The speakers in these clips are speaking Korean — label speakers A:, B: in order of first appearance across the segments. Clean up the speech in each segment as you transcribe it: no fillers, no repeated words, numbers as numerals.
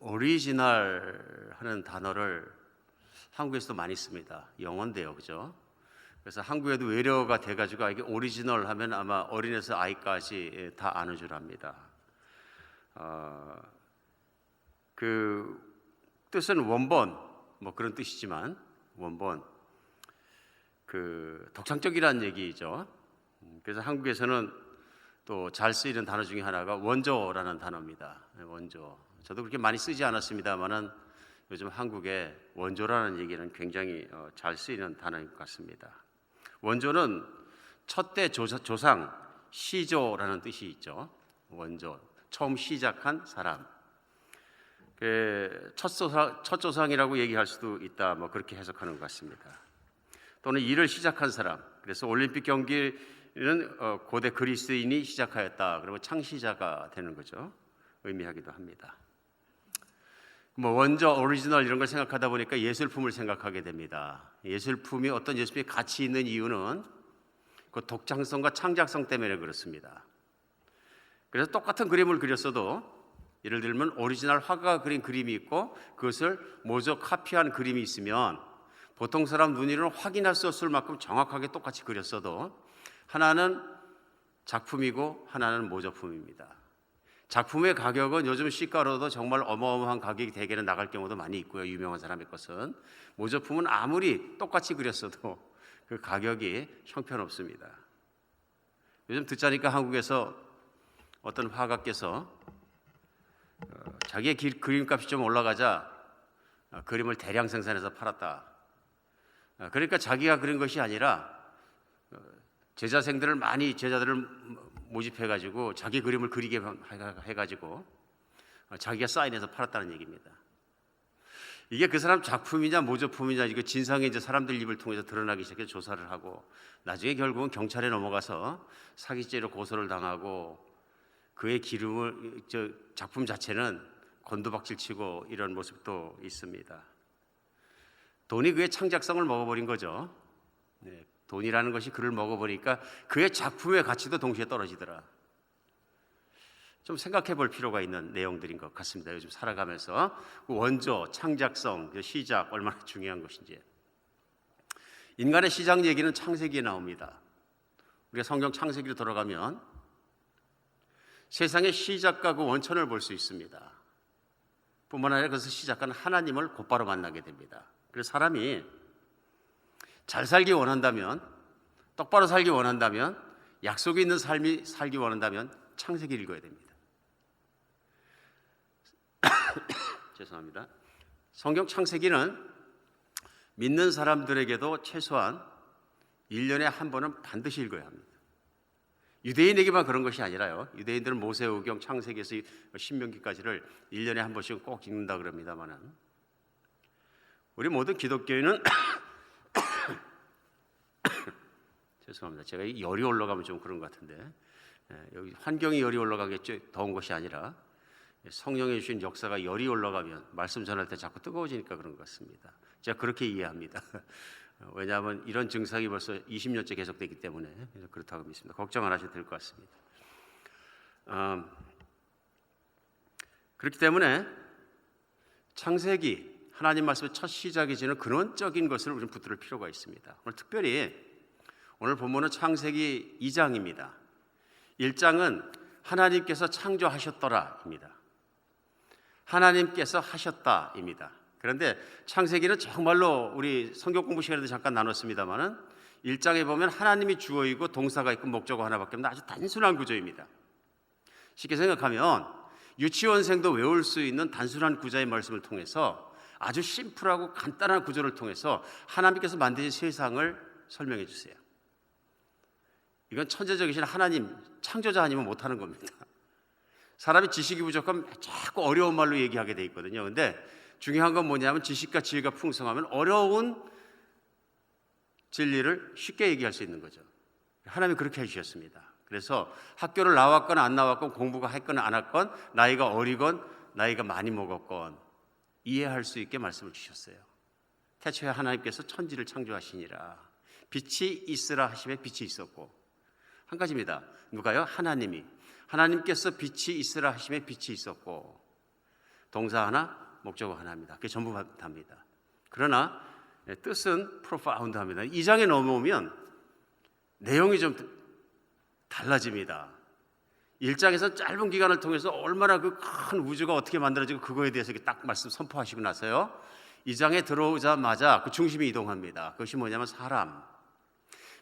A: 오리지널 하는 단어를 한국에서도 많이 씁니다. 영어인데요, 그죠? 그래서 한국에도 외래어가 돼가지고 이게 오리지널 하면 아마 어린에서 아이까지 다 아는 줄 압니다. 그 뜻은 원본 뭐 그런 뜻이지만 원본 그 독창적이라는 얘기죠. 그래서 한국에서는 또 잘 쓰이는 단어 중에 하나가 원조라는 단어입니다. 원조. 저도 그렇게 많이 쓰지 않았습니다만은 요즘 한국에 원조라는 얘기는 굉장히 잘 쓰이는 단어인 것 같습니다. 원조는 첫대 조상, 시조라는 뜻이 있죠. 원조, 처음 시작한 사람. 첫 조상이라고 얘기할 수도 있다. 뭐 그렇게 해석하는 것 같습니다. 또는 일을 시작한 사람. 그래서 올림픽 경기는 고대 그리스인이 시작하였다. 그러면 창시자가 되는 거죠. 의미하기도 합니다. 뭐 원조, 오리지널 이런 걸 생각하다 보니까 예술품을 생각하게 됩니다. 예술품이 어떤 예술품이 가치 있는 이유는 그 독창성과 창작성 때문에 그렇습니다. 그래서 똑같은 그림을 그렸어도 예를 들면 오리지널 화가가 그린 그림이 있고 그것을 모조 카피한 그림이 있으면 보통 사람 눈으로는 확인할 수 없을 만큼 정확하게 똑같이 그렸어도 하나는 작품이고 하나는 모조품입니다. 작품의 가격은 요즘 시가로도 정말 어마어마한 가격이 대개는 나갈 경우도 많이 있고요. 유명한 사람의 것은. 모조품은 아무리 똑같이 그렸어도 그 가격이 형편없습니다. 요즘 듣자니까 한국에서 어떤 화가께서 자기의 그림값이 좀 올라가자 그림을 대량 생산해서 팔았다. 그러니까 자기가 그린 것이 아니라 제자들을 모집해가지고 자기 그림을 그리게 해가지고 자기가 사인해서 팔았다는 얘기입니다. 이게 그 사람 작품이냐 모조품이냐 이거 진상이 이제 사람들 입을 통해서 드러나기 시작해서 조사를 하고 나중에 결국은 경찰에 넘어가서 사기죄로 고소를 당하고 그의 작품 자체는 곤두박질치고 이런 모습도 있습니다. 돈이 그의 창작성을 먹어버린 거죠. 네, 돈이라는 것이 그를 먹어버리니까 그의 작품의 가치도 동시에 떨어지더라. 좀 생각해 볼 필요가 있는 내용들인 것 같습니다. 요즘 살아가면서 원조, 창작성, 시작 얼마나 중요한 것인지. 인간의 시작 얘기는 창세기에 나옵니다. 우리가 성경 창세기로 돌아가면 세상의 시작과 그 원천을 볼 수 있습니다. 뿐만 아니라 그것을 시작한 하나님을 곧바로 만나게 됩니다. 그래서 사람이 잘 살기 원한다면, 똑바로 살기 원한다면, 약속이 있는 삶이 살기 원한다면 창세기를 읽어야 됩니다. 죄송합니다. 성경 창세기는 믿는 사람들에게도 최소한 1년에 한 번은 반드시 읽어야 합니다. 유대인에게만 그런 것이 아니라요. 유대인들은 모세오경, 창세기에서 신명기까지를 1년에 한 번씩은 꼭 읽는다 그럽니다만은 우리 모든 기독교인은 죄송합니다. 제가 열이 올라가면 좀 그런 것 같은데 여기 환경이 열이 올라가겠죠. 더운 것이 아니라 성령이 주신 역사가 열이 올라가면 말씀 전할 때 자꾸 뜨거워지니까 그런 것 같습니다. 제가 그렇게 이해합니다. 왜냐하면 이런 증상이 벌써 20년째 계속되기 때문에 그렇다고 믿습니다. 걱정 안 하셔도 될 것 같습니다. 그렇기 때문에 창세기 하나님 말씀의 첫 시작이 지는 근원적인 것을 우리는 붙들 필요가 있습니다. 오늘 특별히 오늘 본문은 창세기 2장입니다. 1장은 하나님께서 창조하셨더라입니다. 하나님께서 하셨다입니다. 그런데 창세기는 정말로 우리 성경 공부 시간에도 잠깐 나눴습니다만은 1장에 보면 하나님이 주어이고 동사가 있고 목적어 하나밖에 없는 아주 단순한 구조입니다. 쉽게 생각하면 유치원생도 외울 수 있는 단순한 구조의 말씀을 통해서 아주 심플하고 간단한 구조를 통해서 하나님께서 만드신 세상을 설명해 주세요. 이건 천재적이신 하나님, 창조자 아니면 못하는 겁니다. 사람이 지식이 부족하면 자꾸 어려운 말로 얘기하게 돼 있거든요. 근데 중요한 건 뭐냐면 지식과 지혜가 풍성하면 어려운 진리를 쉽게 얘기할 수 있는 거죠. 하나님이 그렇게 해주셨습니다. 그래서 학교를 나왔건 안 나왔건 공부가 했건 안 했건 나이가 어리건 나이가 많이 먹었건 이해할 수 있게 말씀을 주셨어요. 태초에 하나님께서 천지를 창조하시니라 빛이 있으라 하심에 빛이 있었고 한 가지입니다. 누가요? 하나님께서 빛이 있으라 하심에 빛이 있었고 동사 하나, 목적어 하나입니다. 그게 전부 답니다. 그러나 뜻은 profound합니다. 2장에 넘어오면 내용이 좀 달라집니다. 1장에서 짧은 기간을 통해서 얼마나 그 큰 우주가 어떻게 만들어지고 그거에 대해서 딱 말씀 선포하시고 나서요, 2장에 들어오자마자 그 중심이 이동합니다. 그것이 뭐냐면 사람.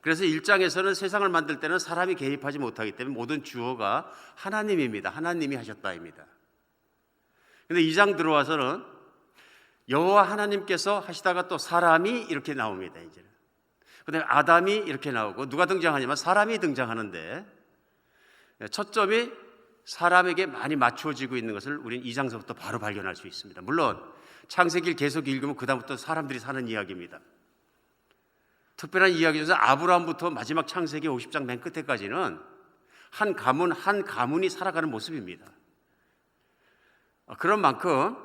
A: 그래서 1장에서는 세상을 만들 때는 사람이 개입하지 못하기 때문에 모든 주어가 하나님입니다. 하나님이 하셨다입니다. 근데 2장 들어와서는 여호와 하나님께서 하시다가 또 사람이 이렇게 나옵니다. 이제는. 그다음에 아담이 이렇게 나오고 누가 등장하냐면 사람이 등장하는데 초점이 사람에게 많이 맞춰지고 있는 것을 우리는 2장서부터 바로 발견할 수 있습니다. 물론 창세기를 계속 읽으면 그다음부터 사람들이 사는 이야기입니다. 특별한 이야기 중에서 아브라함부터 마지막 창세기 50장 맨 끝에까지는 한 가문 한 가문이 살아가는 모습입니다. 그런 만큼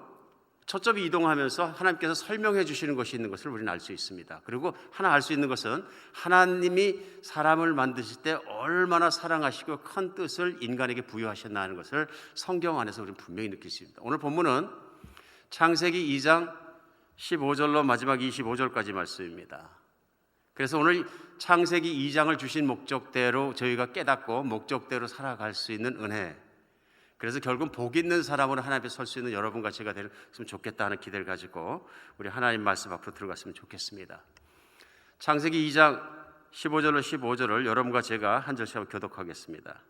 A: 초점이 이동하면서 하나님께서 설명해 주시는 것이 있는 것을 우리는 알 수 있습니다. 그리고 하나 알 수 있는 것은 하나님이 사람을 만드실 때 얼마나 사랑하시고 큰 뜻을 인간에게 부여하셨나 하는 것을 성경 안에서 우리는 분명히 느낄 수 있습니다. 오늘 본문은 창세기 2장 15절로 마지막 25절까지 말씀입니다. 그래서 오늘 창세기 2장을 주신 목적대로 저희가 깨닫고 목적대로 살아갈 수 있는 은혜, 그래서 결국 복 있는 사람으로 하나님 앞에 설 수 있는 여러분과 제가 되면 좋겠다 하는 기대를 가지고 우리 하나님 말씀 앞으로 들어갔으면 좋겠습니다. 창세기 2장 15절로 15절을 여러분과 제가 한 절씩 교독하겠습니다.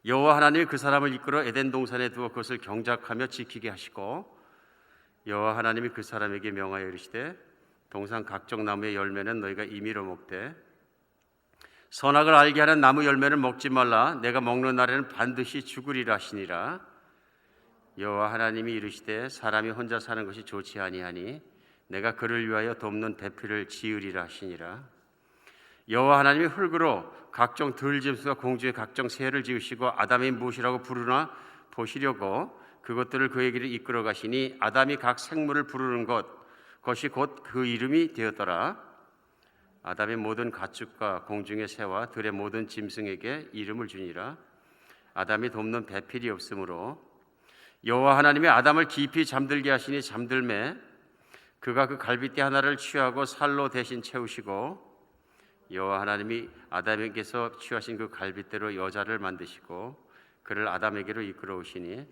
A: 여호와 하나님이 그 사람을 이끌어 에덴 동산에 두어 그것을 경작하며 지키게 하시고 여호와 하나님이 그 사람에게 명하여 이르시되 동산 각종 나무의 열매는 너희가 임의로 먹되 선악을 알게 하는 나무 열매는 먹지 말라. 내가 먹는 날에는 반드시 죽으리라 하시니라. 여호와 하나님이 이르시되 사람이 혼자 사는 것이 좋지 아니하니 내가 그를 위하여 돕는 배필을 지으리라 하시니라. 여호와 하나님이 흙으로 각종 들짐승과 공중의 각종 새를 지으시고 아담이 무엇이라고 부르나 보시려고 그것들을 그에게로 이끌어 가시니 아담이 각 생물을 부르는 것이 곧 그 이름이 되었더라. 아담의 모든 가축과 공중의 새와 들의 모든 짐승에게 이름을 주니라. 아담이 돕는 배필이 없으므로 여호와 하나님이 아담을 깊이 잠들게 하시니 잠들매 그가 그 갈빗대 하나를 취하고 살로 대신 채우시고 여호와 하나님이 아담에게서 취하신 그 갈빗대로 여자를 만드시고 그를 아담에게로 이끌어 오시니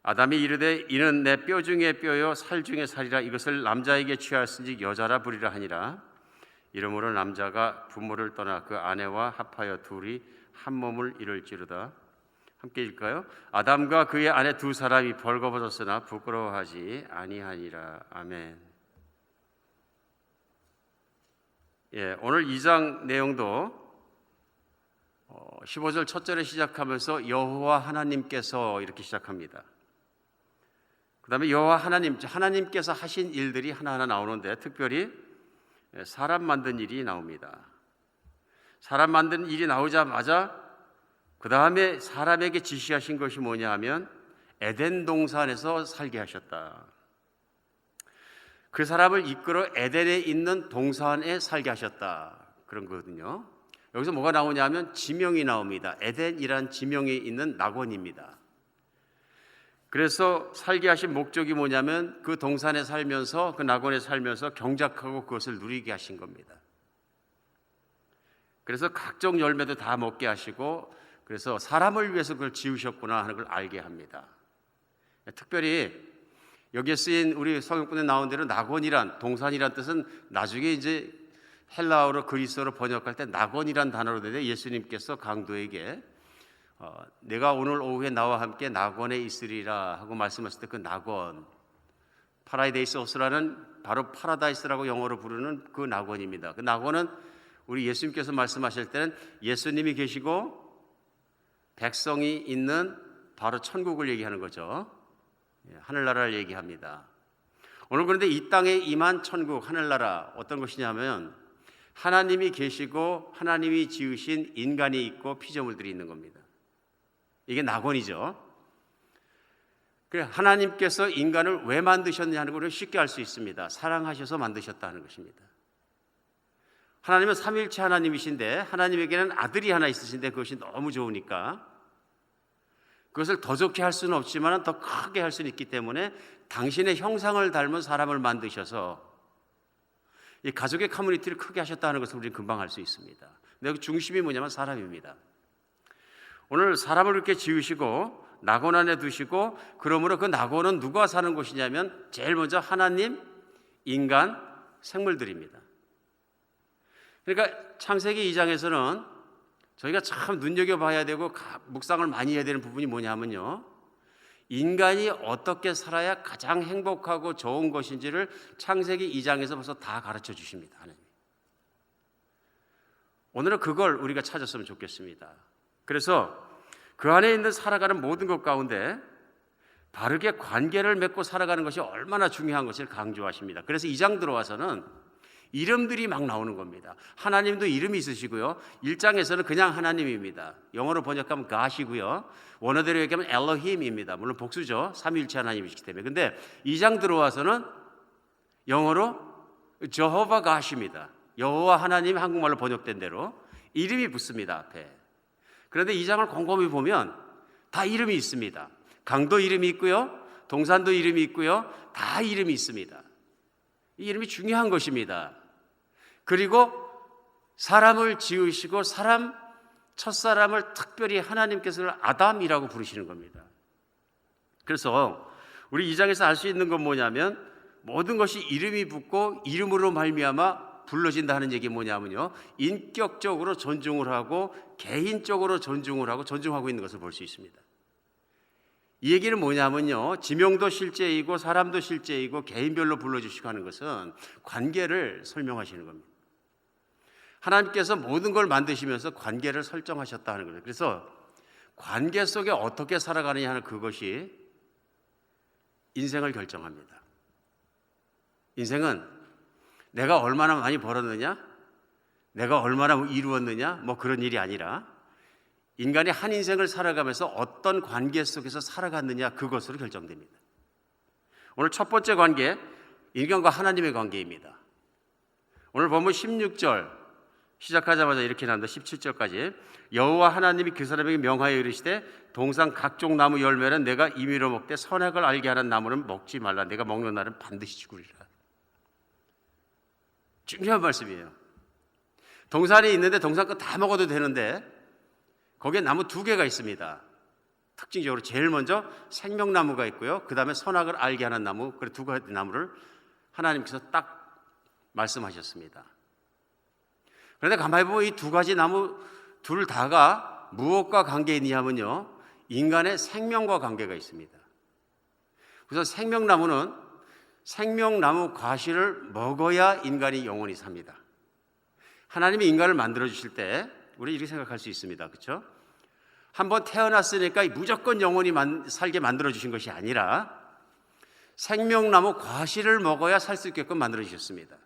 A: 아담이 이르되 이는 내 뼈 중에 뼈요 살 중에 살이라. 이것을 남자에게 취하였은지 여자라 부리라 하니라. 이러므로 남자가 부모를 떠나 그 아내와 합하여 둘이 한 몸을 이룰지로다. 함께 읽을까요? 아담과 그의 아내 두 사람이 벌거벗었으나 부끄러워하지 아니하니라. 아멘. 오늘 2장 내용도 15절 첫 절에 시작하면서 여호와 하나님께서 이렇게 시작합니다. 그 다음에 여호와 하나님께서 하신 일들이 하나하나 나오는데 특별히 사람 만든 일이 나옵니다. 사람 만든 일이 나오자마자 그 다음에 사람에게 지시하신 것이 뭐냐 하면 에덴 동산에서 살게 하셨다. 그 사람을 이끌어 에덴에 있는 동산에 살게 하셨다. 그런 거거든요. 여기서 뭐가 나오냐면 지명이 나옵니다. 에덴이란 지명이 있는 낙원입니다. 그래서 살게 하신 목적이 뭐냐면 그 동산에 살면서 그 낙원에 살면서 경작하고 그것을 누리게 하신 겁니다. 그래서 각종 열매도 다 먹게 하시고 그래서 사람을 위해서 그걸 지으셨구나 하는 걸 알게 합니다. 특별히 여기에 쓰인 우리 성경문에 나온 대로 낙원이란 동산이란 뜻은 나중에 이제 헬라어로 그리스어로 번역할 때 낙원이란 단어로 되는데 예수님께서 강도에게 내가 오늘 오후에 나와 함께 낙원에 있으리라 하고 말씀하실 때 그 낙원 파라다이스라는 바로 파라다이스라고 영어로 부르는 그 낙원입니다. 그 낙원은 우리 예수님께서 말씀하실 때는 예수님이 계시고 백성이 있는 바로 천국을 얘기하는 거죠. 하늘나라를 얘기합니다. 오늘 그런데 이 땅에 임한 천국 하늘나라 어떤 것이냐면 하나님이 계시고 하나님이 지으신 인간이 있고 피조물들이 있는 겁니다. 이게 낙원이죠. 그래 하나님께서 인간을 왜 만드셨냐 하는 것을 쉽게 알 수 있습니다. 사랑하셔서 만드셨다는 것입니다. 하나님은 삼위일체 하나님이신데 하나님에게는 아들이 하나 있으신데 그것이 너무 좋으니까 그것을 더 좋게 할 수는 없지만 더 크게 할 수는 있기 때문에 당신의 형상을 닮은 사람을 만드셔서 이 가족의 커뮤니티를 크게 하셨다는 것을 우리는 금방 알 수 있습니다. 근데 그 중심이 뭐냐면 사람입니다. 오늘 사람을 그렇게 지으시고 낙원 안에 두시고, 그러므로 그 낙원은 누가 사는 곳이냐면 제일 먼저 하나님, 인간, 생물들입니다. 그러니까 창세기 2장에서는 저희가 참 눈여겨봐야 되고 묵상을 많이 해야 되는 부분이 뭐냐면요, 인간이 어떻게 살아야 가장 행복하고 좋은 것인지를 창세기 2장에서 벌써 다 가르쳐 주십니다. 하나님. 오늘은 그걸 우리가 찾았으면 좋겠습니다. 그래서 그 안에 있는 살아가는 모든 것 가운데 바르게 관계를 맺고 살아가는 것이 얼마나 중요한 것을 강조하십니다. 그래서 2장 들어와서는 이름들이 막 나오는 겁니다. 하나님도 이름이 있으시고요, 1장에서는 그냥 하나님입니다. 영어로 번역하면 God이고요, 원어대로 얘기하면 엘로힘입니다. 물론 복수죠, 삼위일체 하나님이시기 때문에. 근데 2장 들어와서는 영어로 저호바 God입니다. 여호와 하나님, 한국말로 번역된 대로 이름이 붙습니다, 앞에. 그런데 2장을 곰곰이 보면 다 이름이 있습니다. 강도 이름이 있고요, 동산도 이름이 있고요, 다 이름이 있습니다. 이 이름이 중요한 것입니다. 그리고 사람을 지으시고 첫사람을 특별히 하나님께서는 아담이라고 부르시는 겁니다. 그래서 우리 2장에서 알 수 있는 건 뭐냐면 모든 것이 이름이 붙고 이름으로 말미암아 불러진다는 얘기 뭐냐면요, 인격적으로 존중을 하고 개인적으로 존중을 하고 존중하고 있는 것을 볼 수 있습니다. 이 얘기는 뭐냐면요, 지명도 실제이고 사람도 실제이고 개인별로 불러주시고 하는 것은 관계를 설명하시는 겁니다. 하나님께서 모든 걸 만드시면서 관계를 설정하셨다 하는 거예요. 그래서 관계 속에 어떻게 살아가느냐 하는 그것이 인생을 결정합니다. 인생은 내가 얼마나 많이 벌었느냐, 내가 얼마나 이루었느냐, 뭐 그런 일이 아니라 인간이 한 인생을 살아가면서 어떤 관계 속에서 살아갔느냐, 그것으로 결정됩니다. 오늘 첫 번째 관계, 인간과 하나님의 관계입니다. 오늘 본문 16절 시작하자마자 이렇게 나옵니다. 17절까지. 여호와 하나님이 그 사람에게 명하여 이르시되 동산 각종 나무 열매는 내가 임의로 먹되 선악을 알게 하는 나무는 먹지 말라. 내가 먹는 날은 반드시 죽으리라. 중요한 말씀이에요. 동산이 있는데 동산 거 다 먹어도 되는데 거기에 나무 2개가 있습니다. 특징적으로 제일 먼저 생명나무가 있고요, 그 다음에 선악을 알게 하는 나무, 그 2가지 나무를 하나님께서 딱 말씀하셨습니다. 그런데 가만히 보면 이 2가지 나무 둘 다가 무엇과 관계 있냐면요, 인간의 생명과 관계가 있습니다. 그래서 생명나무는 생명나무 과실을 먹어야 인간이 영원히 삽니다. 하나님이 인간을 만들어 주실 때 우리 이렇게 생각할 수 있습니다. 그렇죠? 한번 태어났으니까 무조건 영원히 살게 만들어 주신 것이 아니라 생명나무 과실을 먹어야 살 수 있게끔 만들어 주셨습니다.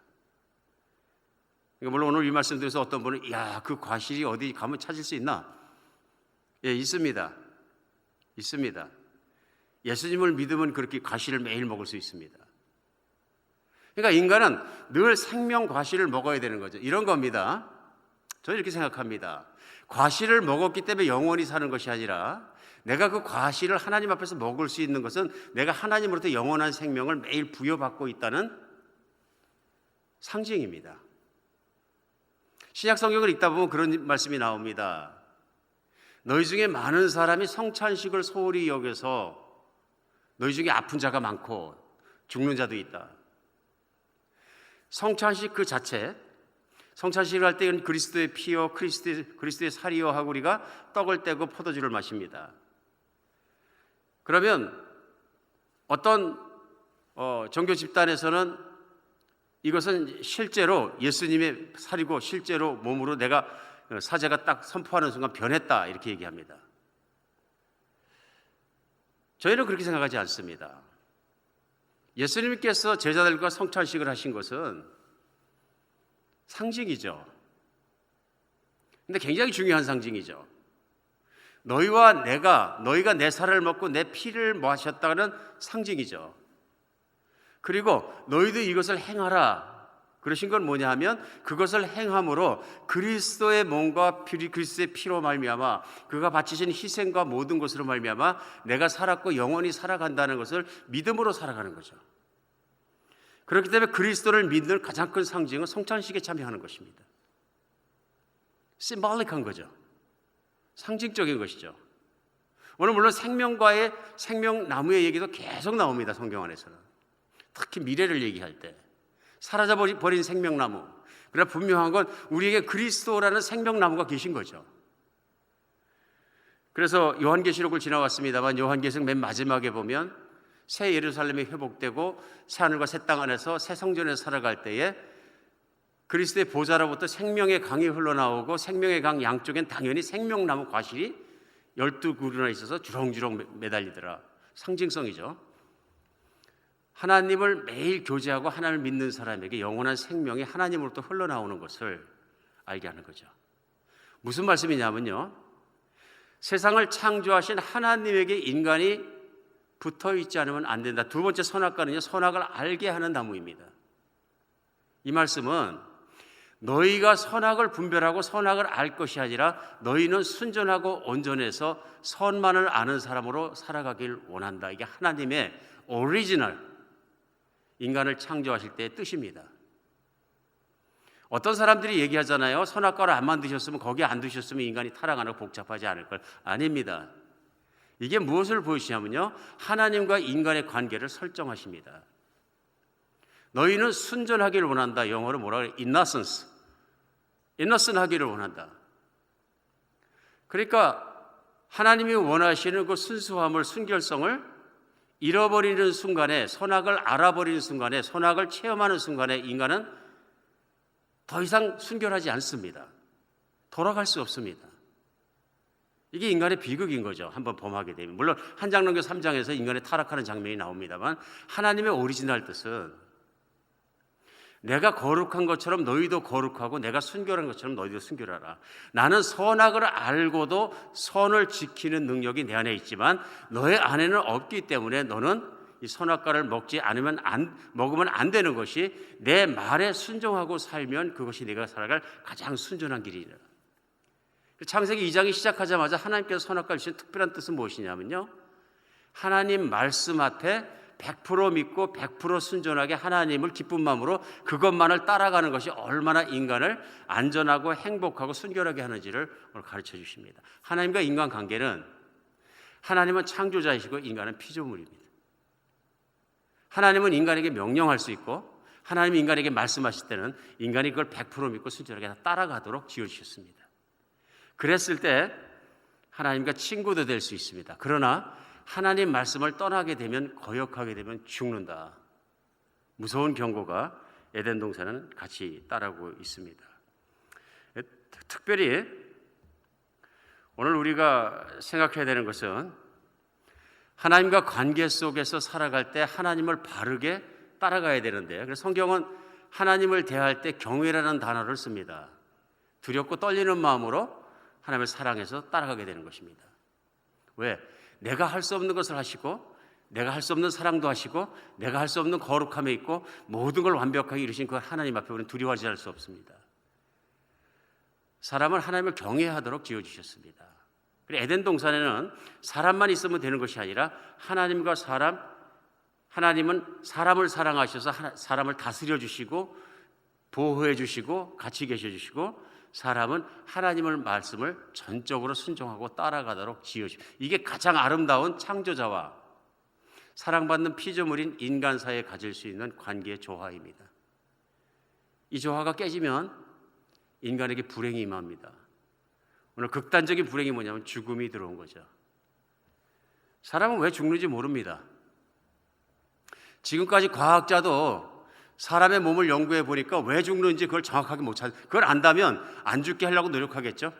A: 물론 오늘 이 말씀 드려서 어떤 분은 그 과실이 어디 가면 찾을 수 있나? 예, 있습니다. 있습니다. 예수님을 믿으면 그렇게 과실을 매일 먹을 수 있습니다. 그러니까 인간은 늘 생명 과실을 먹어야 되는 거죠. 이런 겁니다. 저는 이렇게 생각합니다. 과실을 먹었기 때문에 영원히 사는 것이 아니라 내가 그 과실을 하나님 앞에서 먹을 수 있는 것은 내가 하나님으로부터 영원한 생명을 매일 부여받고 있다는 상징입니다. 신약 성경을 읽다 보면 그런 말씀이 나옵니다. 너희 중에 많은 사람이 성찬식을 소홀히 여겨서 너희 중에 아픈 자가 많고 죽는 자도 있다. 성찬식 그 자체, 성찬식을 할 때는 그리스도의 피요 그리스도의 살이요 하고 우리가 떡을 떼고 포도주를 마십니다. 그러면 어떤 종교 집단에서는 이것은 실제로 예수님의 살이고 실제로 몸으로 내가 사제가 딱 선포하는 순간 변했다 이렇게 얘기합니다. 저희는 그렇게 생각하지 않습니다. 예수님께서 제자들과 성찬식을 하신 것은 상징이죠. 근데 굉장히 중요한 상징이죠. 너희가 내 살을 먹고 내 피를 마셨다는 상징이죠. 그리고 너희도 이것을 행하라. 그러신 건 뭐냐 하면 그것을 행함으로 그리스도의 몸과 그리스도의 피로 말미암아 그가 바치신 희생과 모든 것으로 말미암아 내가 살았고 영원히 살아간다는 것을 믿음으로 살아가는 거죠. 그렇기 때문에 그리스도를 믿는 가장 큰 상징은 성찬식에 참여하는 것입니다. 심볼릭한 거죠. 상징적인 것이죠. 오늘 물론 생명과의 생명나무의 얘기도 계속 나옵니다. 성경 안에서는. 특히 미래를 얘기할 때 사라져버린 생명나무. 그러나 분명한 건 우리에게 그리스도라는 생명나무가 계신 거죠. 그래서 요한계시록을 지나왔습니다만 요한계시록 맨 마지막에 보면 새 예루살렘이 회복되고 새 하늘과 새 땅 안에서 새 성전에서 살아갈 때에 그리스도의 보좌로부터 생명의 강이 흘러나오고 생명의 강 양쪽엔 당연히 생명나무 과실이 12그루나 있어서 주렁주렁 매달리더라. 상징성이죠. 하나님을 매일 교제하고 하나님을 믿는 사람에게 영원한 생명이 하나님으로부터 흘러나오는 것을 알게 하는 거죠. 무슨 말씀이냐면요, 세상을 창조하신 하나님에게 인간이 붙어있지 않으면 안 된다. 두 번째 선악과는요, 선악을 알게 하는 나무입니다. 이 말씀은 너희가 선악을 분별하고 선악을 알 것이 아니라 너희는 순전하고 온전해서 선만을 아는 사람으로 살아가길 원한다. 이게 하나님의 오리지널 인간을 창조하실 때의 뜻입니다. 어떤 사람들이 얘기하잖아요. 선악과를 안 만드셨으면, 거기에 안 두셨으면 인간이 타락하고 복잡하지 않을 걸. 아닙니다. 이게 무엇을 보여주냐면요, 하나님과 인간의 관계를 설정하십니다. 너희는 순전하기를 원한다. 영어로 뭐라 그래요? innocence 하기를 원한다. 그러니까 하나님이 원하시는 그 순수함을, 순결성을 잃어버리는 순간에, 선악을 알아버리는 순간에, 선악을 체험하는 순간에 인간은 더 이상 순결하지 않습니다. 돌아갈 수 없습니다. 이게 인간의 비극인 거죠. 한번 범하게 되면. 물론 한장로교 3장에서 인간의 타락하는 장면이 나옵니다만 하나님의 오리지널 뜻은 내가 거룩한 것처럼 너희도 거룩하고 내가 순결한 것처럼 너희도 순결하라. 나는 선악을 알고도 선을 지키는 능력이 내 안에 있지만 너의 안에는 없기 때문에 너는 이 선악과를 먹으면 안 되는 것이, 내 말에 순종하고 살면 그것이 네가 살아갈 가장 순전한 길이라. 창세기 2장이 시작하자마자 하나님께서 선악과를 주신 특별한 뜻은 무엇이냐면요, 하나님 말씀 앞에 100% 믿고 100% 순전하게 하나님을 기쁜 마음으로 그것만을 따라가는 것이 얼마나 인간을 안전하고 행복하고 순결하게 하는지를 오늘 가르쳐 주십니다. 하나님과 인간 관계는, 하나님은 창조자이시고 인간은 피조물입니다. 하나님은 인간에게 명령할 수 있고 하나님이 인간에게 말씀하실 때는 인간이 그걸 100% 믿고 순전하게 따라가도록 지어주셨습니다. 그랬을 때 하나님과 친구도 될 수 있습니다. 그러나 하나님 말씀을 떠나게 되면, 거역하게 되면 죽는다. 무서운 경고가 에덴 동산은 같이 따르고 있습니다. 특별히 오늘 우리가 생각해야 되는 것은 하나님과 관계 속에서 살아갈 때 하나님을 바르게 따라가야 되는데, 그래서 성경은 하나님을 대할 때 경외라는 단어를 씁니다. 두렵고 떨리는 마음으로 하나님을 사랑해서 따라가게 되는 것입니다. 왜? 내가 할 수 없는 것을 하시고, 내가 할 수 없는 사랑도 하시고, 내가 할 수 없는 거룩함에 있고, 모든 걸 완벽하게 이루신 그 하나님 앞에 우리는 두려워하지 않을 수 없습니다. 사람을 하나님을 경외하도록 지어주셨습니다. 그리고 에덴 동산에는 사람만 있으면 되는 것이 아니라 하나님과 하나님은 사람을 사랑하셔서 사람을 다스려 주시고 보호해 주시고 같이 계셔 주시고, 사람은 하나님의 말씀을 전적으로 순종하고 따라가도록 지으시고, 이게 가장 아름다운 창조자와 사랑받는 피조물인 인간 사이에 가질 수 있는 관계의 조화입니다. 이 조화가 깨지면 인간에게 불행이 임합니다. 오늘 극단적인 불행이 뭐냐면 죽음이 들어온 거죠. 사람은 왜 죽는지 모릅니다. 지금까지 과학자도 사람의 몸을 연구해 보니까 왜 죽는지 그걸 정확하게 못 찾아요. 그걸 안다면 안 죽게 하려고 노력하겠죠.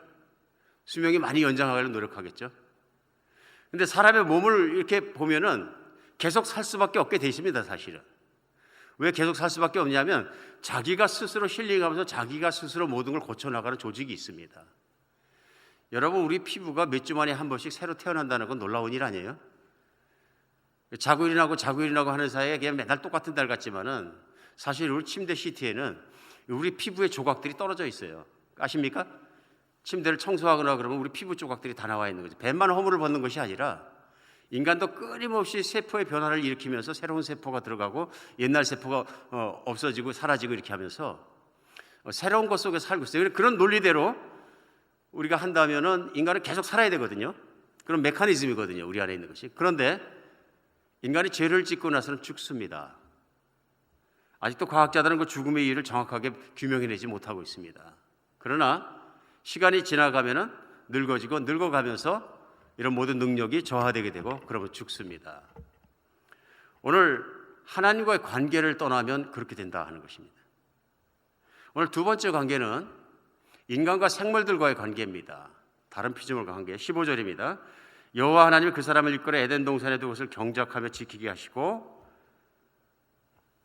A: 수명이 많이 연장하려고 노력하겠죠. 근데 사람의 몸을 이렇게 보면은 계속 살 수밖에 없게 돼 있습니다, 사실은. 왜 계속 살 수밖에 없냐면 자기가 스스로 힐링하면서 자기가 스스로 모든 걸 고쳐나가는 조직이 있습니다. 여러분, 우리 피부가 몇 주 만에 한 번씩 새로 태어난다는 건 놀라운 일 아니에요? 자고 일어나고 하는 사이에 그냥 맨날 똑같은 달 같지만은 사실 우리 침대 시트에는 우리 피부의 조각들이 떨어져 있어요. 아십니까? 침대를 청소하거나 그러면 우리 피부 조각들이 다 나와 있는 거죠. 배만 허물을 벗는 것이 아니라 인간도 끊임없이 세포의 변화를 일으키면서 새로운 세포가 들어가고 옛날 세포가 없어지고 사라지고 이렇게 하면서 새로운 것 속에 살고 있어요. 그런 논리대로 우리가 한다면은 인간은 계속 살아야 되거든요. 그런 메커니즘이거든요. 우리 안에 있는 것이. 그런데 인간이 죄를 짓고 나서는 죽습니다. 아직도 과학자들은 그 죽음의 이유를 정확하게 규명해내지 못하고 있습니다. 그러나 시간이 지나가면은 늙어지고 늙어가면서 이런 모든 능력이 저하되게 되고 그러면 죽습니다. 오늘 하나님과의 관계를 떠나면 그렇게 된다 하는 것입니다. 오늘 두 번째 관계는 인간과 생물들과의 관계입니다. 다른 피조물과 관계. 15절입니다. 여호와 하나님이 그 사람을 이끌어 에덴 동산에 두 곳을 경작하며 지키게 하시고,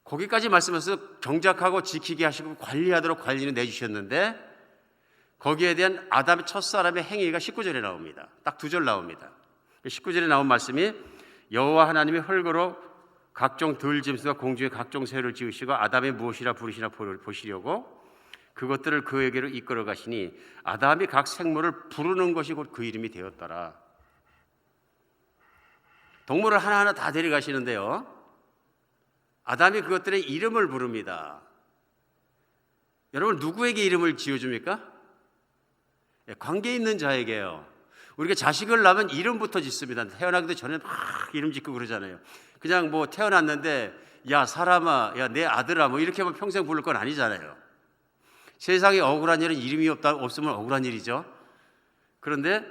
A: 거기까지 말씀하셔서 경작하고 지키게 하시고 관리하도록 관리는 내주셨는데 거기에 대한 아담의 첫사람의 행위가 19절에 나옵니다. 딱 두 절 나옵니다. 19절에 나온 말씀이 여호와 하나님이 흙으로 각종 들짐승과 공중의 각종 새를 지으시고 아담이 무엇이라 부르시나 보시려고 그것들을 그에게로 이끌어 가시니 아담이 각 생물을 부르는 것이 곧 그 이름이 되었더라. 동물을 하나하나 다 데려가시는데요, 아담이 그것들의 이름을 부릅니다. 여러분, 누구에게 이름을 지어줍니까? 관계 있는 자에게요. 우리가 자식을 낳으면 이름부터 짓습니다. 태어나기도 전에 막 이름 짓고 그러잖아요. 그냥 뭐 태어났는데 야 사람아, 야 내 아들아 뭐 이렇게 하면 평생 부를 건 아니잖아요. 세상에 억울한 일은 이름이 없으면 억울한 일이죠. 그런데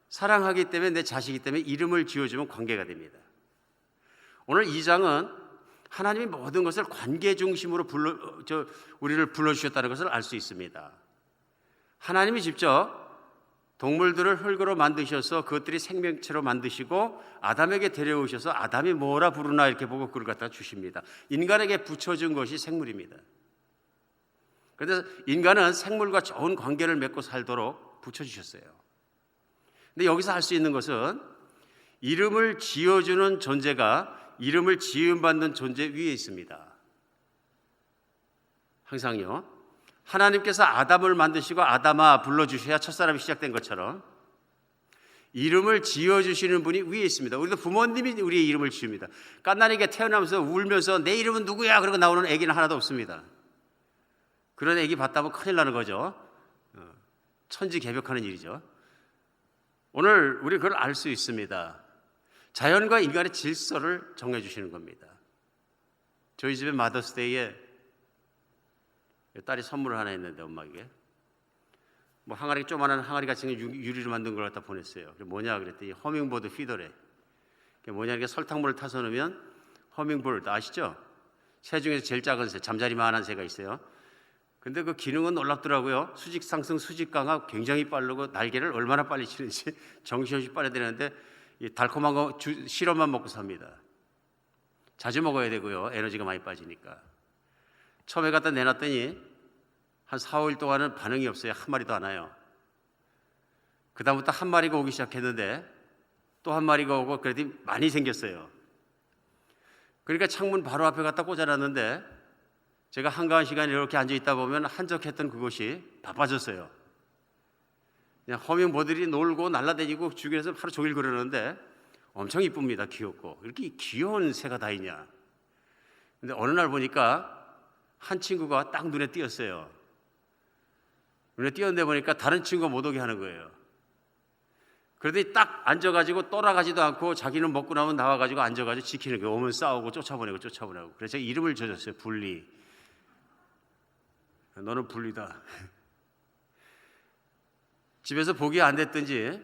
A: 사랑하기 때문에, 내 자식이기 때문에 이름을 지어주면 관계가 됩니다. 오늘 이 장은 하나님이 모든 것을 관계 중심으로 우리를 불러주셨다는 것을 알 수 있습니다. 하나님이 직접 동물들을 흙으로 만드셔서 그것들이 생명체로 만드시고 아담에게 데려오셔서 아담이 뭐라 부르나 이렇게 보고 그걸 갖다 주십니다. 인간에게 붙여준 것이 생물입니다. 그래서 인간은 생물과 좋은 관계를 맺고 살도록 붙여주셨어요. 근데 여기서 할 수 있는 것은 이름을 지어주는 존재가 이름을 지음받는 존재 위에 있습니다. 항상요. 하나님께서 아담을 만드시고 아담아 불러주셔야 첫사람이 시작된 것처럼 이름을 지어주시는 분이 위에 있습니다. 우리도 부모님이 우리의 이름을 지읍니다. 갓난이가 태어나면서 울면서 내 이름은 누구야? 그러고 나오는 애기는 하나도 없습니다. 그런 애기 봤다면 큰일 나는 거죠. 천지개벽하는 일이죠. 오늘 우리 그걸 알 수 있습니다. 자연과 인간의 질서를 정해주시는 겁니다. 저희 집에 마더스데이에 딸이 선물을 하나 했는데 엄마에게 뭐 항아리, 조그마한 항아리 같은 거 유리로 만든 걸 갖다 보냈어요. 그게 뭐냐 그랬더니 허밍버드 피더래. 그게 뭐냐, 이게 설탕물을 타서 넣으면 허밍버드 아시죠? 새 중에서 제일 작은 새, 잠자리만한 새가 있어요. 근데 그 기능은 놀랍더라고요. 수직 상승, 수직 강화 굉장히 빠르고 날개를 얼마나 빨리 치는지 정신없이 빨아들이는데 이 달콤한 거 시럽만 먹고 삽니다. 자주 먹어야 되고요. 에너지가 많이 빠지니까. 처음에 갖다 내놨더니 한 4, 5일 동안은 반응이 없어요. 한 마리도 안 와요. 그 다음부터 한 마리가 오기 시작했는데 또 한 마리가 오고 그랬더니 많이 생겼어요. 그러니까 창문 바로 앞에 갖다 꽂아놨는데 제가 한가한 시간에 이렇게 앉아있다 보면 한적했던 그곳이 바빠졌어요. 그냥 허밍버드들이 놀고 날아다니고 주변에서 하루 종일 그러는데 엄청 이쁩니다. 귀엽고. 이렇게 귀여운 새가 다 있냐. 근데 어느 날 보니까 한 친구가 딱 눈에 띄었어요. 눈에 띄었는데 보니까 다른 친구가 못 오게 하는 거예요. 그러더니 딱 앉아가지고 떠나가지도 않고 자기는 먹고 나면 나와가지고 앉아가지고 지키는 거예요. 오면 싸우고 쫓아보내고. 그래서 제가 이름을 지어줬어요. 분리. 너는 분리다. 집에서 보기 안 됐든지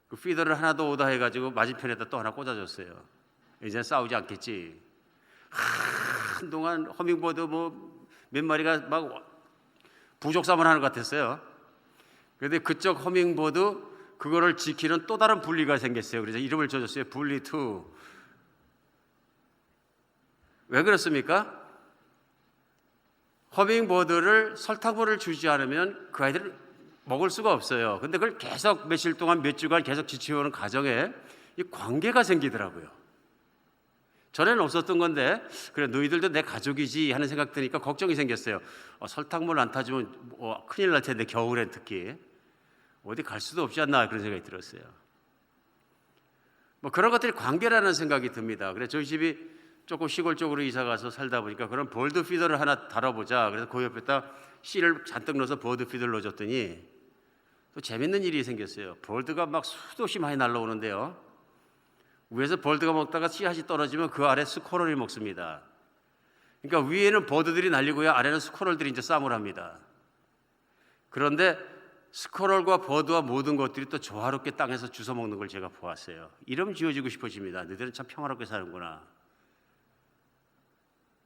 A: 그 피더를 하나 더 오다 해가지고 맞은편에다 또 하나 꽂아줬어요. 이제 싸우지 않겠지. 한동안 허밍버드 뭐 몇 마리가 막 부족삼을 하는 것 같았어요. 그런데 그쪽 허밍버드 그거를 지키는 또 다른 분리가 생겼어요. 그래서 이름을 지어줬어요. 분리2. 왜 그렇습니까? 허밍버드를 설탕물을 주지 않으면 그 아이들을 먹을 수가 없어요. 근데 그걸 계속 며칠 동안 몇 주간 계속 지켜오는 과정에 이 관계가 생기더라고요. 전에는 없었던 건데 그래 너희들도 내 가족이지 하는 생각 드니까 걱정이 생겼어요. 설탕물 안 타주면 큰일 날 텐데 겨울엔 특히 어디 갈 수도 없지 않나 그런 생각이 들었어요. 뭐 그런 것들이 관계라는 생각이 듭니다. 그래서 저희 집이 조금 시골 쪽으로 이사 가서 살다 보니까 그런 버드 피더를 하나 달아보자. 그래서 그 옆에다 씨를 잔뜩 넣어서 버드 피더를 넣어줬더니 또 재밌는 일이 생겼어요. 벌드가 막 수도 없이 많이 날라오는데요. 위에서 벌드가 먹다가 씨앗이 떨어지면 그 아래 스쿼럴이 먹습니다. 그러니까 위에는 버드들이 날리고요, 아래는 스쿼럴들이 이제 싸움을 합니다. 그런데 스쿼럴과 버드와 모든 것들이 또 조화롭게 땅에서 주워 먹는 걸 제가 보았어요. 이름 지어주고 싶어집니다. 너희들은 참 평화롭게 사는구나.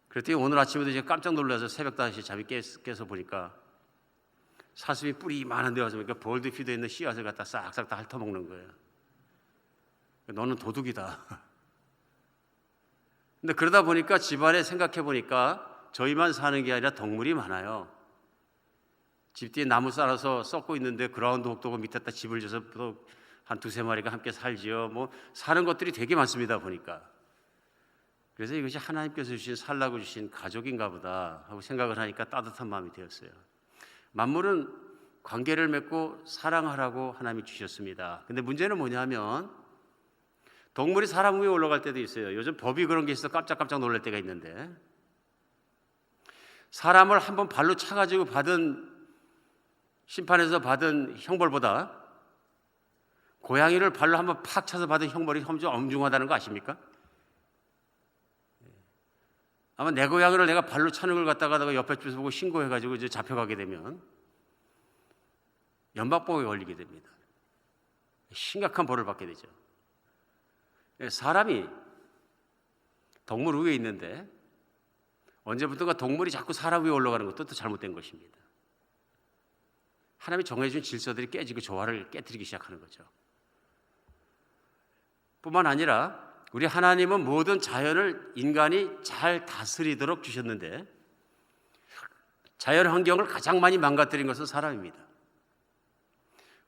A: 그랬더니 오늘 아침에도 제가 깜짝 놀라서 새벽 5시에 잠이 깨서 보니까 사슴이 뿔이 이만한 데 와서 보니까 벌드 피드에 있는 씨앗을 갖다 싹싹 다 핥아먹는 거예요. 너는 도둑이다. 근데 그러다 보니까 집안에 생각해 보니까 저희만 사는 게 아니라 동물이 많아요. 집 뒤에 나무 쌓아서 썩고 있는데 그라운드 혹도고 밑에다 집을 져서 또 한 두세 마리가 함께 살지요. 뭐 사는 것들이 되게 많습니다 보니까. 그래서 이것이 하나님께서 주신 살라고 주신 가족인가 보다 하고 생각을 하니까 따뜻한 마음이 되었어요. 만물은 관계를 맺고 사랑하라고 하나님이 주셨습니다. 근데 문제는 뭐냐면 동물이 사람 위에 올라갈 때도 있어요. 요즘 법이 그런 게 있어서 깜짝깜짝 놀랄 때가 있는데 사람을 한번 발로 차가지고 받은 심판에서 받은 형벌보다 고양이를 발로 한번 팍 차서 받은 형벌이 좀 엄중하다는 거 아십니까? 아마 내 고양이를 내가 발로 차는 걸 갖다가 옆에 주소 보고 신고해가지고 이제 잡혀가게 되면 연방법에 걸리게 됩니다. 심각한 벌을 받게 되죠. 사람이 동물 위에 있는데 언제부턴가 동물이 자꾸 사람 위에 올라가는 것도 또 잘못된 것입니다. 하나님이 정해준 질서들이 깨지고 조화를 깨뜨리기 시작하는 거죠. 뿐만 아니라 우리 하나님은 모든 자연을 인간이 잘 다스리도록 주셨는데 자연 환경을 가장 많이 망가뜨린 것은 사람입니다.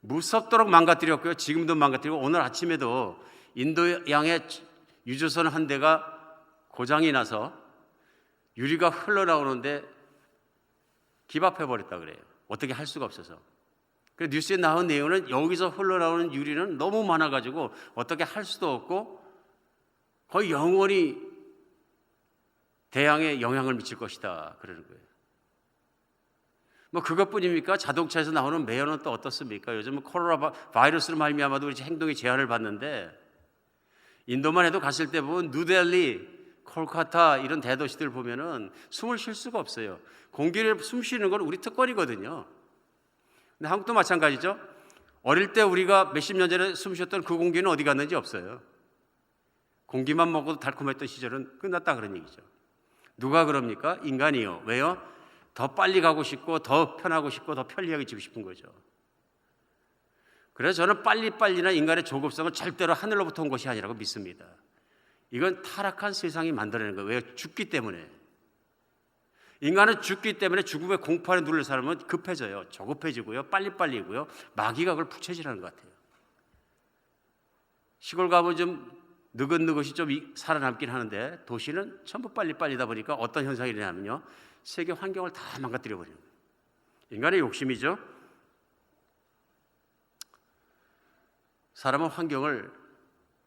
A: 무섭도록 망가뜨렸고요. 지금도 망가뜨리고 오늘 아침에도 인도 양의 유조선 한 대가 고장이 나서 유리가 흘러나오는데 기밥해버렸다 그래요. 어떻게 할 수가 없어서. 그래서 뉴스에 나온 내용은 여기서 흘러나오는 유리는 너무 많아가지고 어떻게 할 수도 없고 거의 영원히 대양에 영향을 미칠 것이다 그러는 거예요. 뭐 그것뿐입니까? 자동차에서 나오는 매연은 또 어떻습니까? 요즘은 코로나 바이러스로 말미암아도 우리 행동에 제한을 받는데 인도만 해도 갔을 때 보면 뉴델리, 콜카타 이런 대도시들 보면은 숨을 쉴 수가 없어요. 공기를 숨 쉬는 건 우리 특권이거든요. 근데 한국도 마찬가지죠. 어릴 때 우리가 몇십 년 전에 숨 쉬었던 그 공기는 어디 갔는지 없어요. 공기만 먹어도 달콤했던 시절은 끝났다 그런 얘기죠. 누가 그럽니까? 인간이요. 왜요? 더 빨리 가고 싶고 더 편하고 싶고 더 편리하게 지고 싶은 거죠. 그래서 저는 빨리빨리나 인간의 조급성은 절대로 하늘로부터 온 것이 아니라고 믿습니다. 이건 타락한 세상이 만들어내는 거예요. 왜? 죽기 때문에. 인간은 죽기 때문에 죽음의 공포에 눌릴 사람은 급해져요. 조급해지고요. 빨리빨리고요. 마귀가 그걸 부채질하는 것 같아요. 시골 가면 좀 느긋느긋이 좀 살아남긴 하는데 도시는 전부 빨리빨리다 보니까 어떤 현상이 일어나면요. 세계 환경을 다 망가뜨려 버려요. 인간의 욕심이죠. 사람은 환경을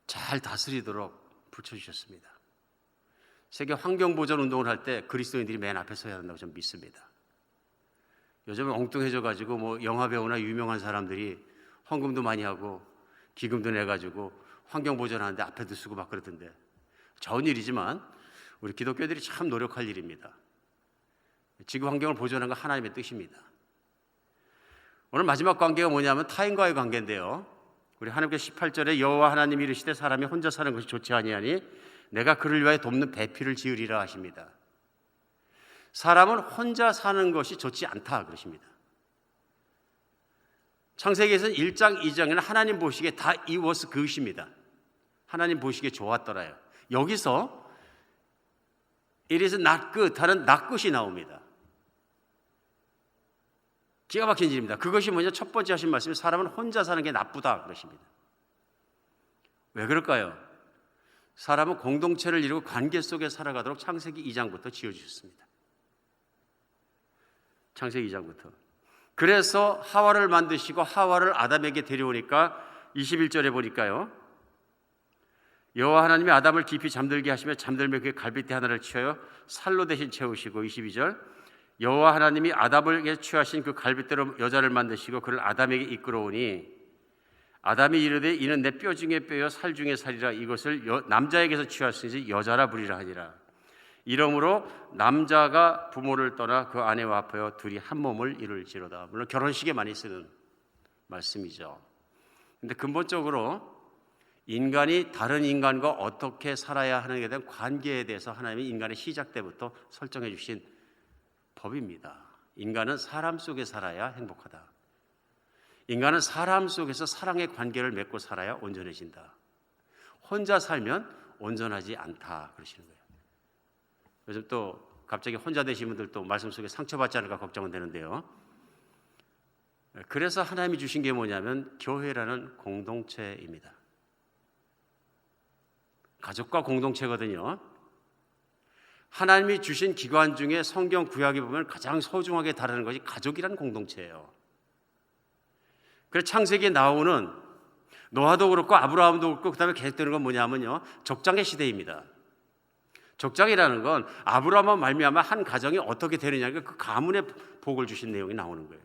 A: 잘 다스리도록 붙여주셨습니다. 세계 환경보전 운동을 할 때 그리스도인들이 맨 앞에 서야 한다고 저는 믿습니다. 요즘은 엉뚱해져가지고 뭐 영화배우나 유명한 사람들이 헌금도 많이 하고 기금도 내가지고 환경보전하는데 앞에도 쓰고 막 그러던데 좋은 일이지만 우리 기독교들이 참 노력할 일입니다. 지구 환경을 보존하는 건 하나님의 뜻입니다. 오늘 마지막 관계가 뭐냐면 타인과의 관계인데요. 우리 하나님께서 18절에 여호와 하나님이 이르시되 사람이 혼자 사는 것이 좋지 아니하니 내가 그를 위하여 돕는 배필을 지으리라 하십니다. 사람은 혼자 사는 것이 좋지 않다 그러십니다. 창세기에서는 1장, 2장에는 하나님 보시기에 다 it was good입니다. 하나님 보시기에 좋았더라요. 여기서 it is not good, 다른 not good이 나옵니다. 기가 막힌 일입니다. 그것이 뭐냐? 첫 번째 하신 말씀이 사람은 혼자 사는 게 나쁘다 그러십니다. 왜 그럴까요? 사람은 공동체를 이루고 관계 속에 살아가도록 창세기 2장부터 지어주셨습니다. 창세기 2장부터. 그래서 하와를 만드시고 하와를 아담에게 데려오니까 21절에 보니까요. 여호와 하나님이 아담을 깊이 잠들게 하시며 잠들며 그의 갈빗대 하나를 취하여 살로 대신 채우시고 22절 여호와 하나님이 아담에게 취하신 그 갈빗대로 여자를 만드시고 그를 아담에게 이끌어오니 아담이 이르되 이는 내 뼈 중에 뼈요 살 중에 살이라 이것을 남자에게서 취하시니 여자라 부리라 하니라. 이러므로 남자가 부모를 떠나 그 아내와 합하여 둘이 한 몸을 이룰지로다. 물론 결혼식에 많이 쓰는 말씀이죠. 근데 근본적으로 인간이 다른 인간과 어떻게 살아야 하는에 대한 관계에 대해서 하나님이 인간의 시작 때부터 설정해 주신 법입니다. 인간은 사람 속에 살아야 행복하다. 인간은 사람 속에서 사랑의 관계를 맺고 살아야 온전해진다. 혼자 살면 온전하지 않다 그러시는 거예요. 요즘 또 갑자기 혼자 되신 분들 또 말씀 속에 상처받지 않을까 걱정은 되는데요. 그래서 하나님이 주신 게 뭐냐면 교회라는 공동체입니다. 가족과 공동체거든요. 하나님이 주신 기관 중에 성경 구약에 보면 가장 소중하게 다루는 것이 가족이라는 공동체예요. 그래서 창세기에 나오는 노아도 그렇고 아브라함도 그렇고 그다음에 계속되는 건 뭐냐면요. 족장의 시대입니다. 족장이라는 건 아브라함과 말미암아 한 가정이 어떻게 되느냐 그 가문의 복을 주신 내용이 나오는 거예요.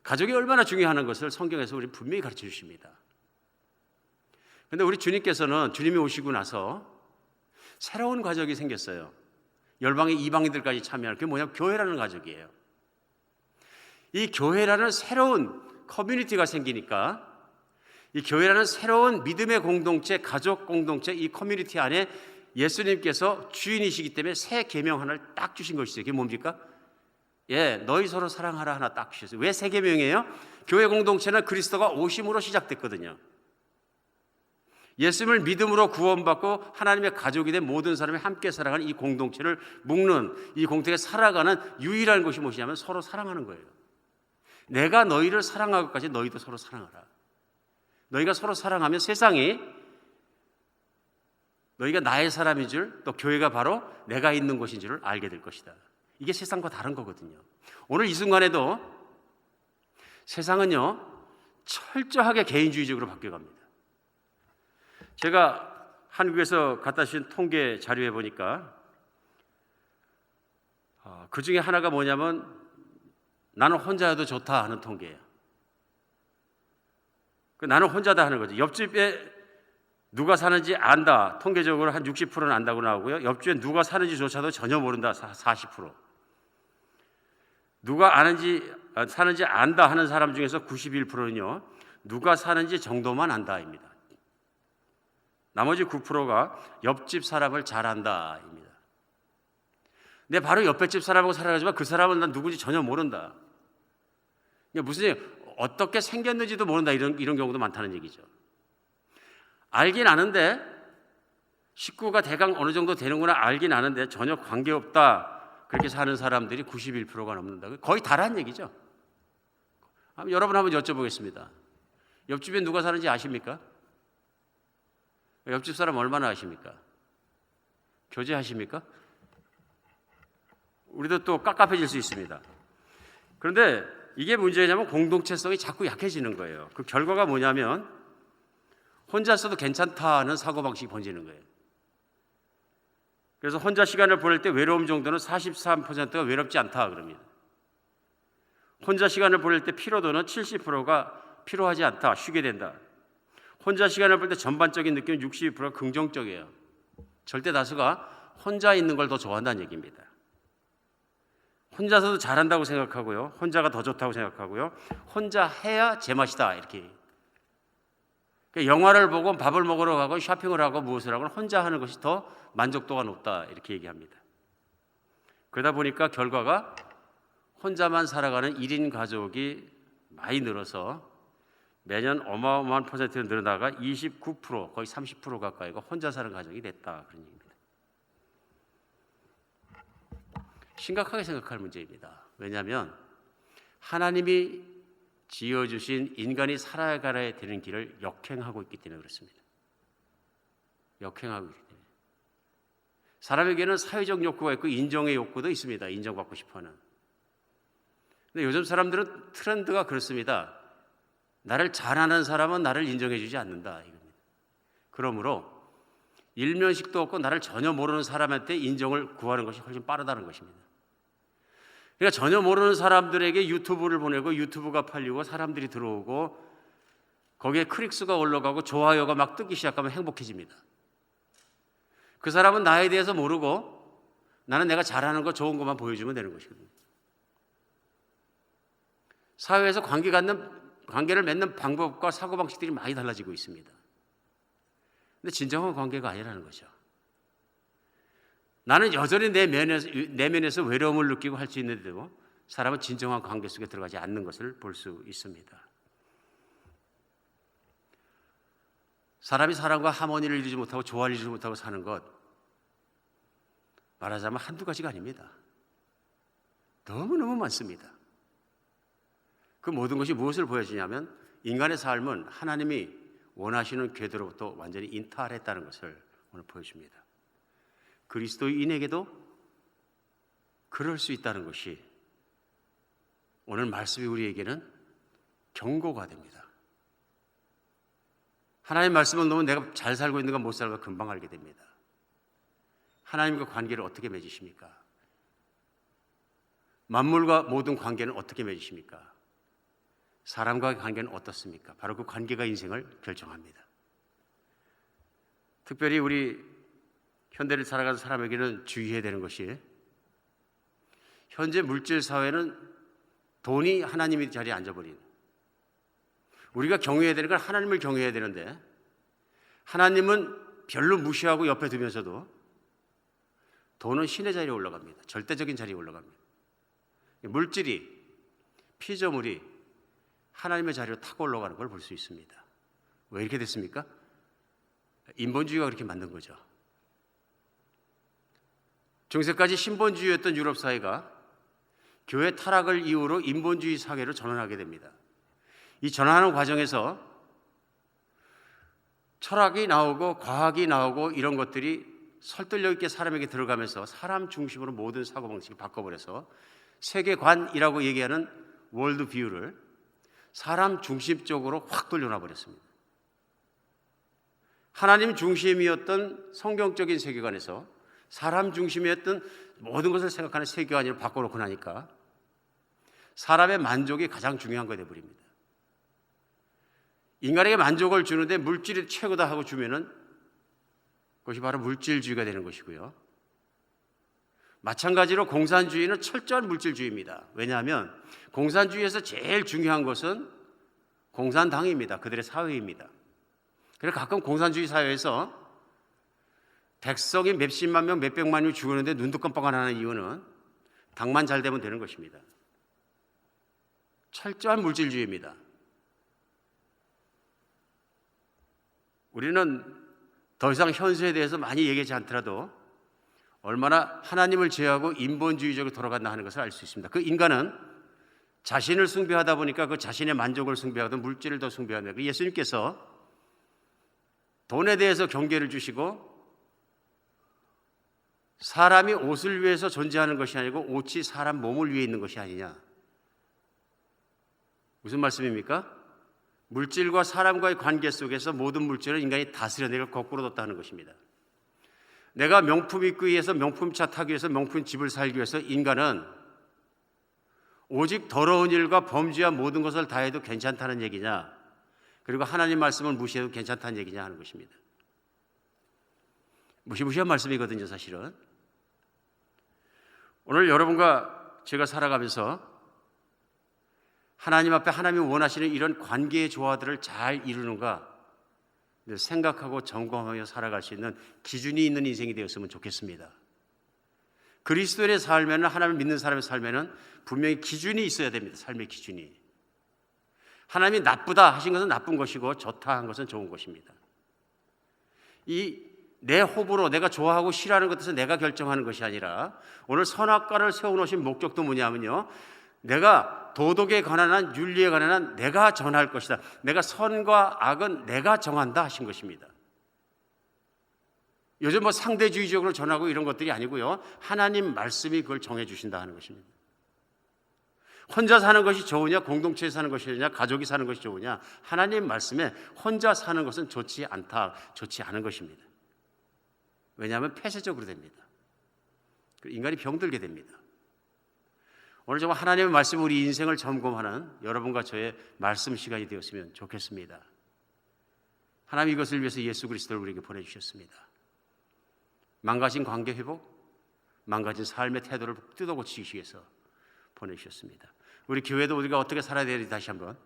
A: 가족이 얼마나 중요한 것을 성경에서 우리 분명히 가르쳐 주십니다. 그런데 우리 주님께서는 주님이 오시고 나서 새로운 가족이 생겼어요. 열방의 이방인들까지 참여하는 그게 뭐냐면 교회라는 가족이에요. 이 교회라는 새로운 커뮤니티가 생기니까 이 교회라는 새로운 믿음의 공동체, 가족 공동체 이 커뮤니티 안에 예수님께서 주인이시기 때문에 새 계명 하나를 딱 주신 것이죠. 그게 뭡니까? 너희 서로 사랑하라 하나 딱 주셨어요. 왜 새 계명이에요? 교회 공동체는 그리스도가 오심으로 시작됐거든요. 예수님을 믿음으로 구원받고 하나님의 가족이 된 모든 사람이 함께 살아가는 이 공동체를 묶는 이 공동체에 살아가는 유일한 것이 무엇이냐면 서로 사랑하는 거예요. 내가 너희를 사랑할 것까지 너희도 서로 사랑하라. 너희가 서로 사랑하면 세상이 너희가 나의 사람인 줄, 또 교회가 바로 내가 있는 곳인 줄을 알게 될 것이다. 이게 세상과 다른 거거든요. 오늘 이 순간에도 세상은요 철저하게 개인주의적으로 바뀌어갑니다. 제가 한국에서 갖다 주신 통계 자료에 보니까 그 중에 하나가 뭐냐면 나는 혼자여도 좋다 하는 통계예요. 나는 혼자다 하는 거죠. 옆집에 누가 사는지 안다. 통계적으로 한 60%는 안다고 나오고요. 옆집에 누가 사는지조차도 전혀 모른다. 40%. 누가 사는지 안다 하는 사람 중에서 91%는요. 누가 사는지 정도만 안다입니다. 나머지 9%가 옆집 사람을 잘 안다입니다. 내 바로 옆에 집 사람하고 살아가지만 그 사람은 난 누군지 전혀 모른다. 무슨 어떻게 생겼는지도 모른다 이런 경우도 많다는 얘기죠. 알긴 아는데 식구가 대강 어느 정도 되는구나 알긴 아는데 전혀 관계없다 그렇게 사는 사람들이 91%가 넘는다. 거의 다란 얘기죠. 여러분 한번 여쭤보겠습니다. 옆집에 누가 사는지 아십니까? 옆집 사람 얼마나 아십니까? 교제하십니까? 우리도 또 깝깝해질 수 있습니다. 그런데 이게 문제냐면 공동체성이 자꾸 약해지는 거예요. 그 결과가 뭐냐면 혼자 써도 괜찮다는 사고방식이 번지는 거예요. 그래서 혼자 시간을 보낼 때 외로움 정도는 43%가 외롭지 않다 그럽니다. 혼자 시간을 보낼 때 피로도는 70%가 피로하지 않다, 쉬게 된다. 혼자 시간을 보낼 때 전반적인 느낌은 62%가 긍정적이에요. 절대 다수가 혼자 있는 걸 더 좋아한다는 얘기입니다. 혼자서도 잘한다고 생각하고요. 혼자가 더 좋다고 생각하고요. 혼자 해야 제맛이다 이렇게. 그러니까 영화를 보고 밥을 먹으러 가고 쇼핑을 하고 무엇을 하고 혼자 하는 것이 더 만족도가 높다 이렇게 얘기합니다. 그러다 보니까 결과가 혼자만 살아가는 1인 가족이 많이 늘어서 매년 어마어마한 퍼센트로 늘어나가 29% 거의 30% 가까이가 혼자 사는 가정이 됐다 그런 얘기입니다. 심각하게 생각할 문제입니다. 왜냐하면 하나님이 지어주신 인간이 살아가야 되는 길을 역행하고 있기 때문에 그렇습니다. 역행하고 있기 때문에. 사람에게는 사회적 욕구가 있고 인정의 욕구도 있습니다. 인정받고 싶어하는. 근데 요즘 사람들은 트렌드가 그렇습니다. 나를 잘하는 사람은 나를 인정해 주지 않는다, 이겁니다. 그러므로 일면식도 없고 나를 전혀 모르는 사람한테 인정을 구하는 것이 훨씬 빠르다는 것입니다. 그러니까 전혀 모르는 사람들에게 유튜브를 보내고 유튜브가 팔리고 사람들이 들어오고 거기에 클릭수가 올라가고 좋아요가 막 뜨기 시작하면 행복해집니다. 그 사람은 나에 대해서 모르고 나는 내가 잘하는 거 좋은 것만 보여주면 되는 것이거든요. 사회에서 관계를 맺는 방법과 사고방식들이 많이 달라지고 있습니다. 근데 진정한 관계가 아니라는 거죠. 나는 여전히 내면에서 외로움을 느끼고 할 수 있는데도 사람은 진정한 관계 속에 들어가지 않는 것을 볼 수 있습니다. 사람이 사람과 하모니를 이루지 못하고 조화를 이루지 못하고 사는 것, 말하자면 한두 가지가 아닙니다. 너무너무 많습니다. 그 모든 것이 무엇을 보여주냐면 인간의 삶은 하나님이 원하시는 궤도로부터 완전히 인탈했다는 것을 오늘 보여줍니다. 그리스도인에게도 그럴 수 있다는 것이 오늘 말씀이 우리에게는 경고가 됩니다. 하나님 말씀을 놓으면 내가 잘 살고 있는가 못 살고 금방 알게 됩니다. 하나님과 관계를 어떻게 맺으십니까? 만물과 모든 관계는 어떻게 맺으십니까? 사람과의 관계는 어떻습니까? 바로 그 관계가 인생을 결정합니다. 특별히 우리 현대를 살아가는 사람에게는 주의해야 되는 것이 현재 물질 사회는 돈이 하나님의 자리에 앉아버린, 우리가 경외해야 되는 건 하나님을 경외해야 되는데 하나님은 별로 무시하고 옆에 두면서도 돈은 신의 자리에 올라갑니다. 절대적인 자리에 올라갑니다. 물질이, 피조물이 하나님의 자리로 타고 올라가는 걸 볼 수 있습니다. 왜 이렇게 됐습니까? 인본주의가 그렇게 만든 거죠. 중세까지 신본주의였던 유럽 사회가 교회 타락을 이유로 인본주의 사회로 전환하게 됩니다. 이 전환하는 과정에서 철학이 나오고 과학이 나오고 이런 것들이 설득력 있게 사람에게 들어가면서 사람 중심으로 모든 사고방식을 바꿔버려서 세계관이라고 얘기하는 월드뷰를 사람 중심적으로 확 돌려놔 버렸습니다. 하나님 중심이었던 성경적인 세계관에서 사람 중심이었던 모든 것을 생각하는 세계관으로 바꿔놓고 나니까 사람의 만족이 가장 중요한 것이 되어버립니다. 인간에게 만족을 주는데 물질이 최고다 하고 주면은 그것이 바로 물질주의가 되는 것이고요. 마찬가지로 공산주의는 철저한 물질주의입니다. 왜냐하면 공산주의에서 제일 중요한 것은 공산당입니다. 그들의 사회입니다. 그래서 가끔 공산주의 사회에서 백성이 몇십만 명, 몇백만 명이 죽었는데 눈도 깜빡 안 하는 이유는 당만 잘 되면 되는 것입니다. 철저한 물질주의입니다. 우리는 더 이상 현세에 대해서 많이 얘기하지 않더라도 얼마나 하나님을 제하고 인본주의적으로 돌아간다 하는 것을 알 수 있습니다. 그 인간은 자신을 숭배하다 보니까 그 자신의 만족을 숭배하든 물질을 더 숭배하는, 예수님께서 돈에 대해서 경계를 주시고 사람이 옷을 위해서 존재하는 것이 아니고 옷이 사람 몸을 위해 있는 것이 아니냐. 무슨 말씀입니까? 물질과 사람과의 관계 속에서 모든 물질을 인간이 다스려내고 거꾸로 뒀다는 것입니다. 내가 명품 입기 위해서, 명품차 타기 위해서, 명품 집을 살기 위해서 인간은 오직 더러운 일과 범죄한 모든 것을 다 해도 괜찮다는 얘기냐, 그리고 하나님 말씀을 무시해도 괜찮다는 얘기냐 하는 것입니다. 무시무시한 말씀이거든요, 사실은. 오늘 여러분과 제가 살아가면서 하나님 앞에 하나님이 원하시는 이런 관계의 조화들을 잘 이루는가 생각하고 점검하며 살아갈 수 있는 기준이 있는 인생이 되었으면 좋겠습니다. 그리스도인의 삶에는, 하나님을 믿는 사람의 삶에는 분명히 기준이 있어야 됩니다. 삶의 기준이. 하나님이 나쁘다 하신 것은 나쁜 것이고 좋다 한 것은 좋은 것입니다. 이 내 호불호, 내가 좋아하고 싫어하는 것에서 내가 결정하는 것이 아니라 오늘 선악과를 세워놓으신 목적도 뭐냐면요, 내가 도덕에 관한 한, 윤리에 관한 한 내가 전할 것이다. 내가 선과 악은 내가 정한다 하신 것입니다. 요즘 뭐 상대주의적으로 전하고 이런 것들이 아니고요. 하나님 말씀이 그걸 정해 주신다 하는 것입니다. 혼자 사는 것이 좋으냐, 공동체에 사는 것이 좋으냐, 가족이 사는 것이 좋으냐, 하나님 말씀에 혼자 사는 것은 좋지 않다, 좋지 않은 것입니다. 왜냐하면 폐쇄적으로 됩니다. 인간이 병들게 됩니다. 오늘 정말 하나님의 말씀 우리 인생을 점검하는 여러분과 저의 말씀 시간이 되었으면 좋겠습니다. 하나님 이것을 위해서 예수 그리스도를 우리에게 보내주셨습니다. 망가진 관계 회복, 망가진 삶의 태도를 뜯어고치기 위해서 보내주셨습니다. 우리 교회도 우리가 어떻게 살아야 되는지 다시 한번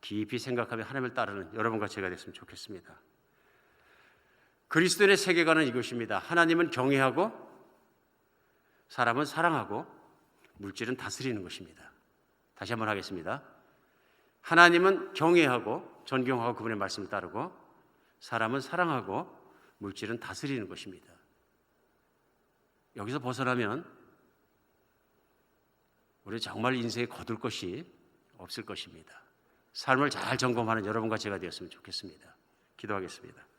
A: 깊이 생각하며 하나님을 따르는 여러분과 제가 됐으면 좋겠습니다. 그리스도인의 세계관은 이것입니다. 하나님은 경외하고 사람은 사랑하고 물질은 다스리는 것입니다. 다시 한번 하겠습니다. 하나님은 경외하고 존경하고 그분의 말씀을 따르고 사람은 사랑하고 물질은 다스리는 것입니다. 여기서 벗어나면 우리 정말 인생에 거둘 것이 없을 것입니다. 삶을 잘 점검하는 여러분과 제가 되었으면 좋겠습니다. 기도하겠습니다.